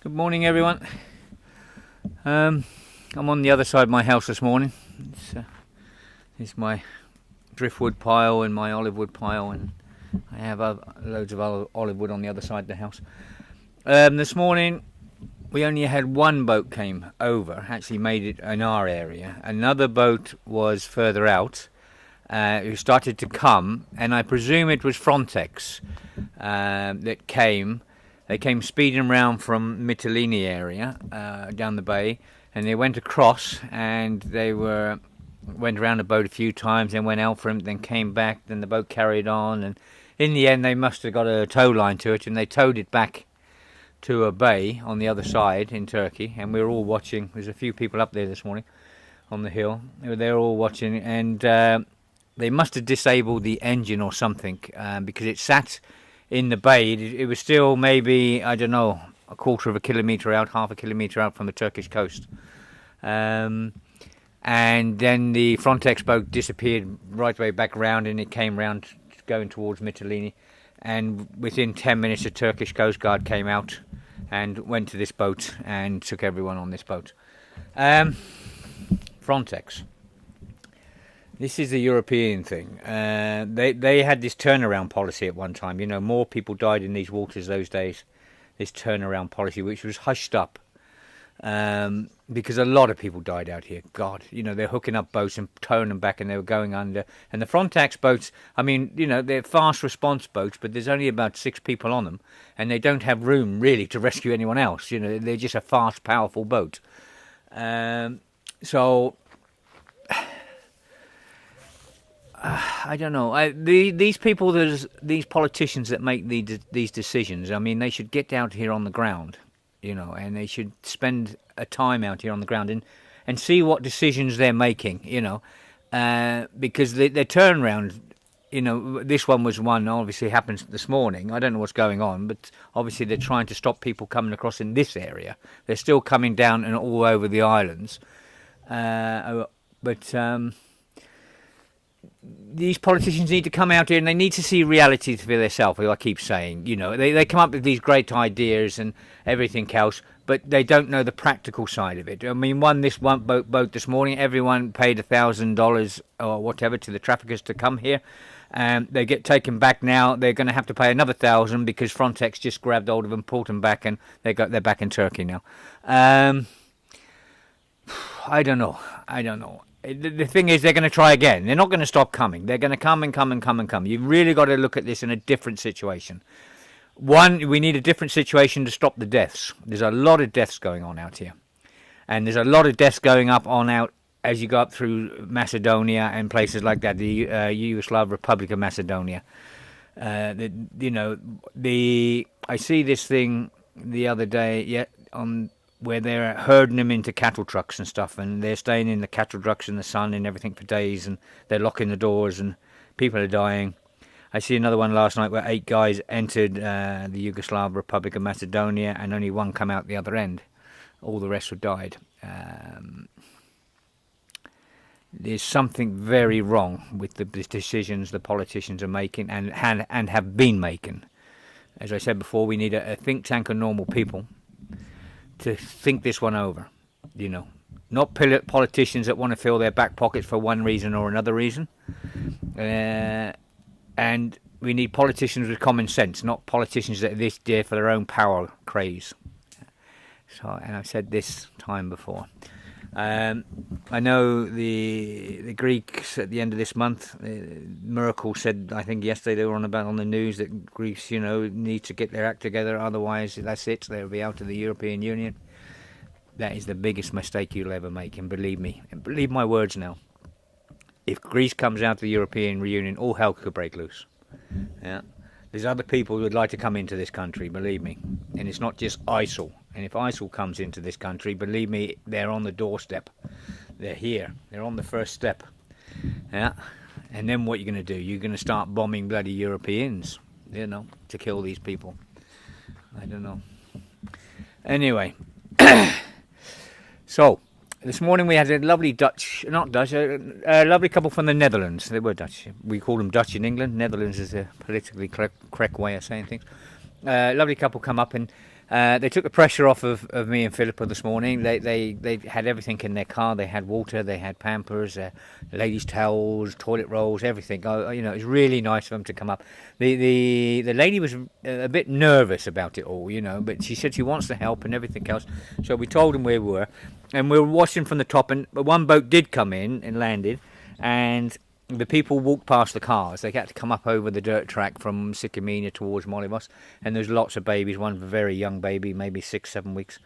Good morning, everyone. I'm on the other side of my house this morning. It's my driftwood pile and my olive wood pile, and I have loads of olive wood on the other side of the house. This morning we only had one boat came over, actually made it in our area. Another boat was further out, who started to come, and I presume it was Frontex that came. They came speeding around from Mytilene area down the bay, and they went across, and they went around the boat a few times, then went out from it, then came back, then the boat carried on, and in the end they must have got a tow line to it, and they towed it back to a bay on the other side in Turkey, and we were all watching. There's a few people up there this morning on the hill. They were all watching, and they must have disabled the engine or something, because it sat in the bay. It was still maybe, I don't know, a quarter of a kilometre out, half a kilometre out from the Turkish coast. And then the Frontex boat disappeared right way back round, and it came round going towards Mytilene. And within 10 minutes, the Turkish Coast Guard came out and went to this boat and took everyone on this boat. Frontex. This is a European thing. They had this turnaround policy at one time. You know, more people died in these waters those days. This turnaround policy, which was hushed up, because a lot of people died out here. God, you know, they're hooking up boats and towing them back, and they were going under. And the Frontex boats, I mean, you know, they're fast response boats, but there's only about 6 people on them, and they don't have room really to rescue anyone else. You know, they're just a fast, powerful boat. So I don't know. These people, these politicians that make these decisions, I mean, they should get out here on the ground, you know, and they should spend a time out here on the ground and see what decisions they're making, you know, because their turnaround, you know, this one was one, obviously happened this morning. I don't know what's going on, but obviously they're trying to stop people coming across in this area. They're still coming down and all over the islands, but these politicians need to come out here and they need to see reality for themselves, I keep saying. You know, they come up with these great ideas and everything else, but they don't know the practical side of it. I mean, this one boat this morning, everyone paid $1,000 or whatever to the traffickers to come here. They get taken back now. They're going to have to pay another $1,000 because Frontex just grabbed hold of them, pulled them back, and they're back in Turkey now. I don't know. The thing is, they're going to try again. They're not going to stop coming. They're going to come and come and come and come. You've really got to look at this in a different situation. One, we need a different situation to stop the deaths. There's a lot of deaths going on out here. And there's a lot of deaths going on out as you go up through Macedonia and places like that, the Yugoslav Republic of Macedonia. I see this thing the other day where they're herding them into cattle trucks and stuff, and they're staying in the cattle trucks in the sun and everything for days, and they're locking the doors, and people are dying. I see another one last night where 8 guys entered the Yugoslav Republic of Macedonia, and only one come out the other end. All the rest have died. There's something very wrong with the decisions the politicians are making and have been making. As I said before, we need a think tank of normal people to think this one over, you know, not politicians that want to fill their back pockets for one reason or another reason. And we need politicians with common sense, not politicians that are this dear for their own power craze. So, and I've said this time before. I know the Greeks at the end of this month, Merkel said, I think yesterday they were on the news that Greece, you know, need to get their act together, otherwise that's it, they'll be out of the European Union. That is the biggest mistake you'll ever make, and believe me, and believe my words now. If Greece comes out of the European Union, all hell could break loose. Yeah. There's other people who would like to come into this country, believe me. And it's not just ISIL. And if ISIL comes into this country, believe me, they're on the doorstep. They're here. They're on the first step. Yeah. And then what you're going to do? You're going to start bombing bloody Europeans, you know, to kill these people. I don't know. Anyway. So, this morning we had a lovely a lovely couple from the Netherlands. They were Dutch. We call them Dutch in England. Netherlands is a politically correct way of saying things. Lovely couple come up and they took the pressure off of me and Philippa this morning. They had everything in their car. They had water, they had Pampers, ladies' towels, toilet rolls, everything. You know, it was really nice of them to come up. The lady was a bit nervous about it all, you know, but she said she wants to help and everything else. So we told them where we were, and we were watching from the top. And one boat did come in and landed, and the people walked past the cars. They had to come up over the dirt track from Sycamina towards Molivos, and there's lots of babies. One very young baby, maybe 6-7 weeks,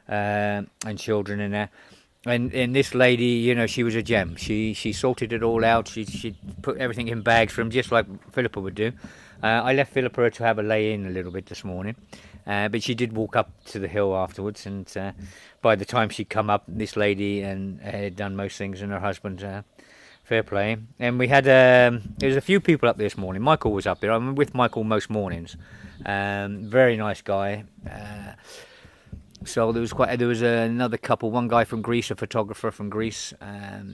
and children in there. And this lady, you know, she was a gem. She sorted it all out. She put everything in bags for him, just like Philippa would do. I left Philippa to have a lay in a little bit this morning, but she did walk up to the hill afterwards. And by the time she'd come up, this lady and had done most things, and her husband. Fair play. And we had there was a few people up this morning. Michael was up there. I'm with Michael most mornings. Very nice guy. So there was another couple. One guy from Greece, a photographer from Greece,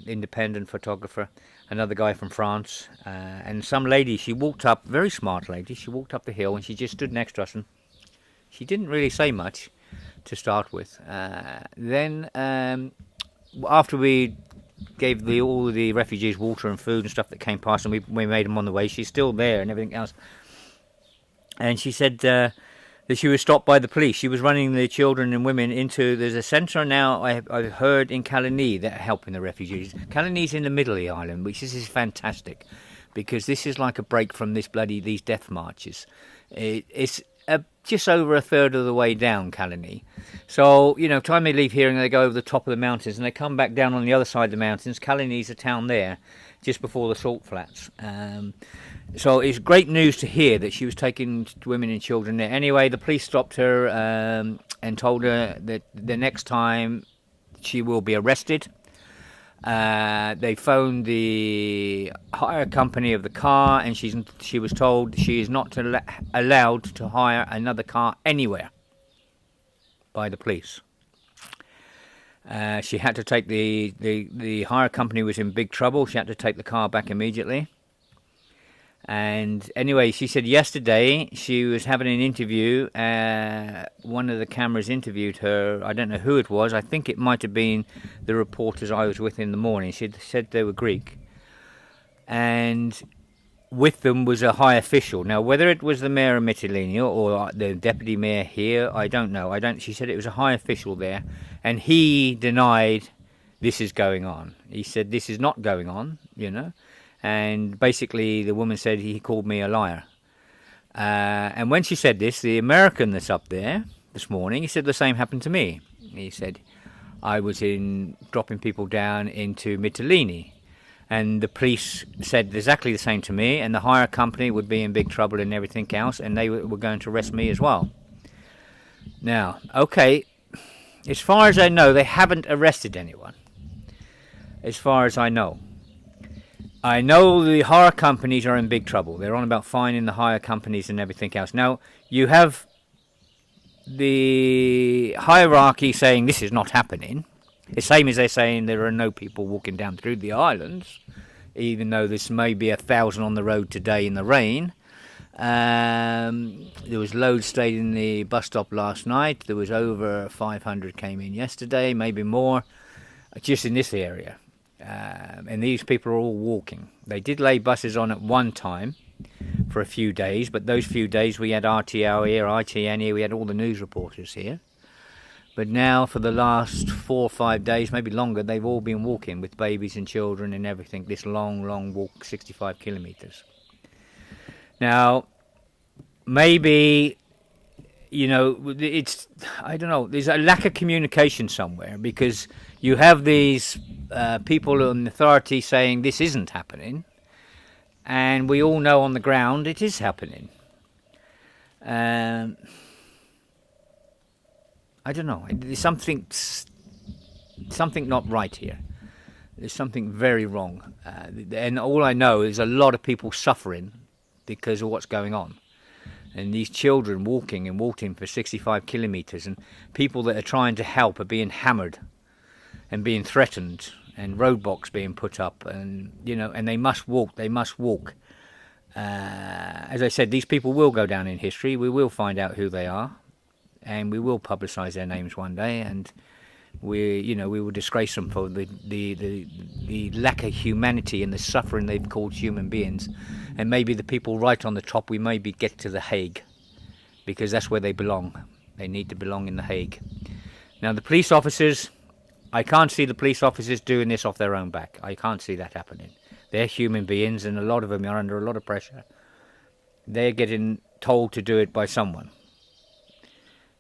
independent photographer. Another guy from France, and some lady. She walked up, very smart lady. She walked up the hill and she just stood next to us, and she didn't really say much to start with. Then after we gave all the refugees water and food and stuff that came past, and we made them on the way. She's still there and everything else. And she said that she was stopped by the police. She was running the children and women into... There's a centre now, I've heard, in Kalani that are helping the refugees. Kalani's in the middle of the island, which is fantastic, because this is like a break from these death marches. It's just over a third of the way down Kalani. So, you know, time they leave here and they go over the top of the mountains and they come back down on the other side of the mountains. Kalani's a town there, just before the salt flats. So it's great news to hear that she was taking women and children there. Anyway, the police stopped her and told her that the next time she will be arrested. They phoned the hire company of the car, and she was told she is not allowed to hire another car anywhere by the police. She had to take the hire company was in big trouble. She had to take the car back immediately. And anyway, she said yesterday she was having an interview. One of the cameras interviewed her. I don't know who it was. I think it might have been the reporters I was with in the morning. She said they were Greek. And with them was a high official. Now, whether it was the mayor of Mytilene or the deputy mayor here, I don't know. She said it was a high official there. And he denied this is going on. He said this is not going on, you know. And basically the woman said he called me a liar. And when she said this, the American that's up there this morning, he said the same happened to me. He said I was dropping people down into Mytilene. And the police said exactly the same to me, and the hire company would be in big trouble and everything else, and they were going to arrest me as well. Now, okay, as far as I know, they haven't arrested anyone. As far as I know. I know the hire companies are in big trouble. They're on about fining the hire companies and everything else. Now, you have the hierarchy saying this is not happening. The same as they're saying there are no people walking down through the islands, even though there's maybe 1,000 on the road today in the rain. There was loads stayed in the bus stop last night. There was over 500 came in yesterday, maybe more, just in this area. And these people are all walking. They did lay buses on at one time for a few days, but those few days we had RTO here, ITN here, we had all the news reporters here. But now for the last 4 or 5 days, maybe longer, they've all been walking with babies and children and everything, this long walk, 65 kilometers. Now, maybe, you know, I don't know, there's a lack of communication somewhere, because you have these people in authority saying this isn't happening, and we all know on the ground it is happening. I don't know, there's something not right here. There's something very wrong. And all I know is a lot of people suffering because of what's going on. And these children walking for 65 kilometers, and people that are trying to help are being hammered and being threatened, and roadblocks being put up, and you know, and they must walk. As I said, these people will go down in history. We will find out who they are, and we will publicise their names one day, and we will disgrace them for the lack of humanity and the suffering they've caused human beings. And maybe the people right on the top, we maybe get to The Hague, because that's where they belong. They need to belong in The Hague. Now, the police officers, I can't see the police officers doing this off their own back. I can't see that happening. They're human beings, and a lot of them are under a lot of pressure. They're getting told to do it by someone.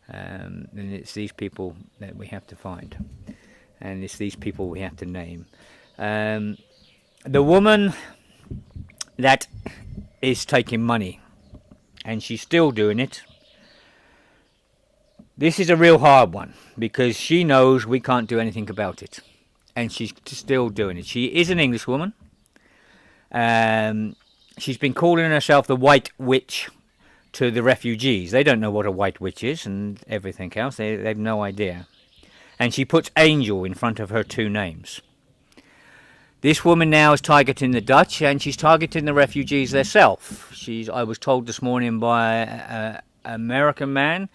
And it's these people that we have to find. And it's these people we have to name. The woman that is taking money, and she's still doing it, this is a real hard one, because she knows we can't do anything about it, and she's still doing it. She is an English woman. She's been calling herself the White Witch to the refugees. They don't know what a White Witch is and everything else. They've no idea. And she puts Angel in front of her two names. This woman now is targeting the Dutch, and she's targeting the refugees herself. I was told this morning by an American man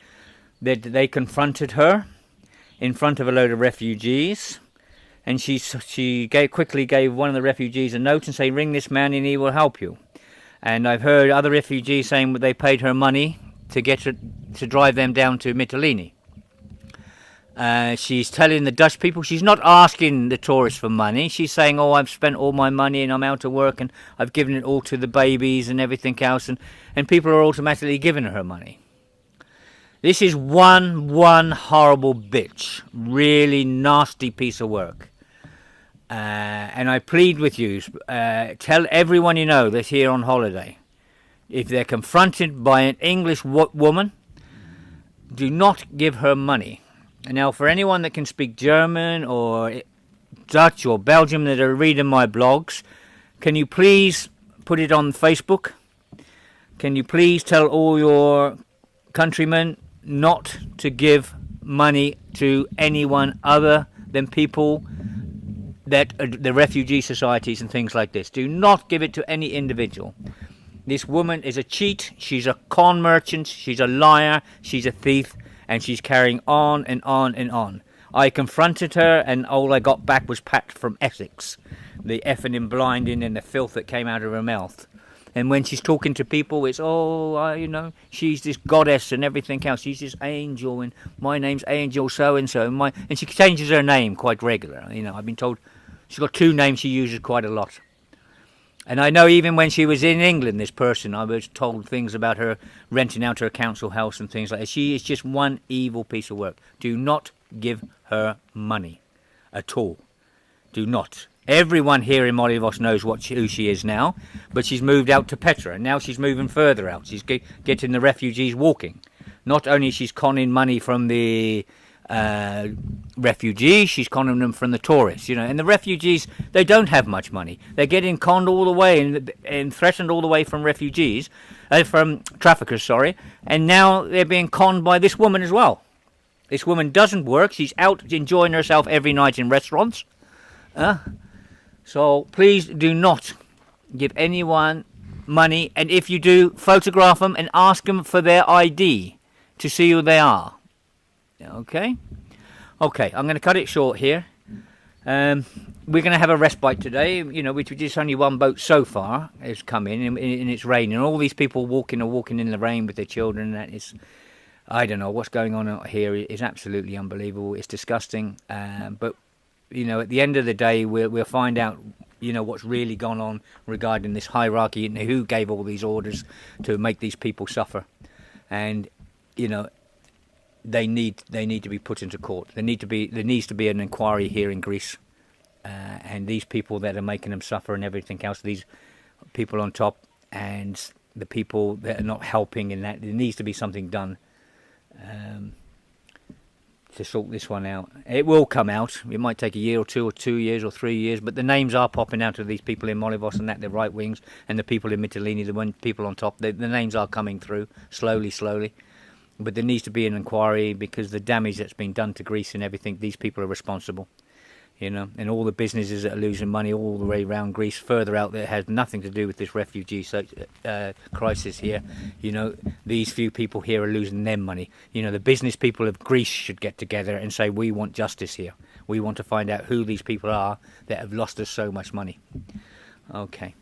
that they confronted her in front of a load of refugees, and she quickly gave one of the refugees a note and say, "Ring this man and he will help you." And I've heard other refugees saying that they paid her money to drive them down to Mytilene. She's telling the Dutch people, she's not asking the tourists for money. She's saying, "Oh, I've spent all my money and I'm out of work and I've given it all to the babies and everything else," and people are automatically giving her money. This is one horrible bitch, really nasty piece of work. And I plead with you, tell everyone you know that's here on holiday, if they're confronted by an English woman, do not give her money. And now, for anyone that can speak German or Dutch or Belgium that are reading my blogs, can you please put it on Facebook? Can you please tell all your countrymen not to give money to anyone other than people that the refugee societies and things like this. Do not give it to any individual. This woman is a cheat. She's a con merchant. She's a liar. She's a thief. And she's carrying on and on and on. I confronted her, and all I got back was pat from Essex. The effing and blinding and the filth that came out of her mouth. And when she's talking to people, it's, she's this goddess and everything else. She's this angel, and my name's Angel so-and-so. And she changes her name quite regularly. I've been told she's got two names she uses quite a lot. And I know even when she was in England, this person, I was told things about her renting out her council house and things like that. She is just one evil piece of work. Do not give her money at all. Do not. Everyone here in Molivos knows who she is now, but she's moved out to Petra, and now she's moving further out. She's getting the refugees walking. Not only she's conning money from the refugees, she's conning them from the tourists, and the refugees, they don't have much money. They're getting conned all the way and threatened all the way from from traffickers, and now they're being conned by this woman as well. This woman doesn't work. She's out enjoying herself every night in restaurants. So please do not give anyone money, and if you do, photograph them and ask them for their ID to see who they are. Okay, I'm going to cut it short here. We're going to have a respite today, which is just only one boat so far has come in, and it's raining. All these people walking in the rain with their children. That is, I don't know what's going on out here. It's absolutely unbelievable. It's disgusting. But at the end of the day, we'll find out, what's really gone on regarding this hierarchy and who gave all these orders to make these people suffer. And they need to be put into court. There needs to be an inquiry here in Greece, and these people that are making them suffer and everything else, these people on top and the people that are not helping in that, there needs to be something done to sort this one out. It will come out. It might take a year or 2 or 2 years or 3 years, but the names are popping out of these people in Molivos and that, the right wings, and the people in Mytilene, the people on top. The names are coming through slowly. But there needs to be an inquiry, because the damage that's been done to Greece and everything, these people are responsible. you know, and all the businesses that are losing money all the way around Greece, further out there, has nothing to do with this refugee crisis here. You know, these few people here are losing their money. You know, the business people of Greece should get together and say, we want justice here. We want to find out who these people are that have lost us so much money. Okay,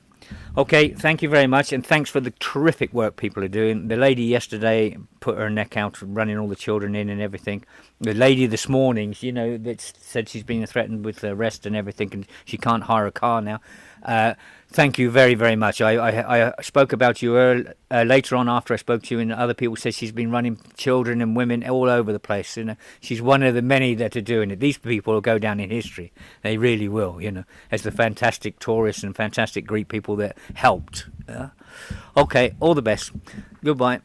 thank you very much, and thanks for the terrific work people are doing. The lady yesterday put her neck out running all the children in and everything. The lady this morning, you know, that said she's been threatened with arrest and everything, and she can't hire a car now. Thank you very, very much. I spoke about you later on after I spoke to you, and other people said she's been running children and women all over the place. You know, she's one of the many that are doing it. These people will go down in history. They really will, you know, as the fantastic tourists and fantastic Greek people that helped. Okay, all the best. Goodbye.